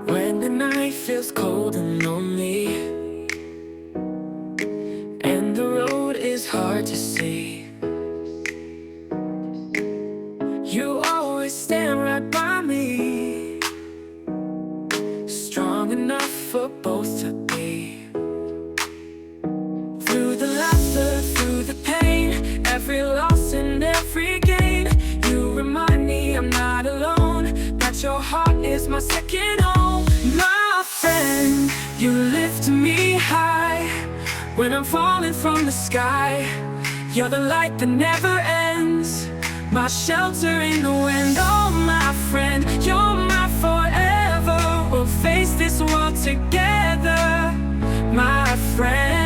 When the night feels cold and lonely, and the road is hard to see, you always stand right by me, strong enough for both to be. Through the laughter, through the pain, every loss and every gain, you remind me I'm not alone, that your heart is my second home. My friend, you lift me high when I'm falling from the sky. You're the light that never ends, my shelter in the wind. Oh my friend, you're my forever. We'll face this world together, my friend.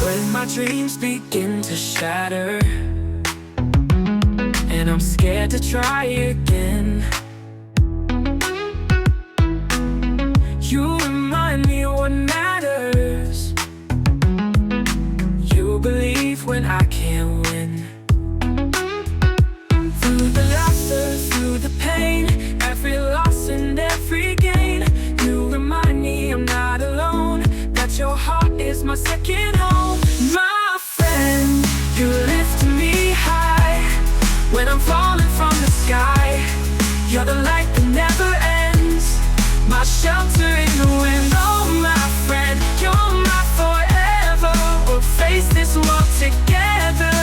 When my dreams begin to shatter and I'm scared to try again, you remind me what matters. You believe when I can't win. Through the laughter, through the pain, every loss and every gain, you remind me I'm not alone, that your heart is my second home. My friend, you lift me high when I'm falling from the sky. You're the light that never ends, my shelter in the wind. Oh my friend, you're my forever. We'll face this world together,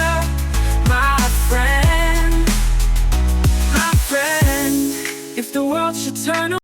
my friend. My friend, if the world should turn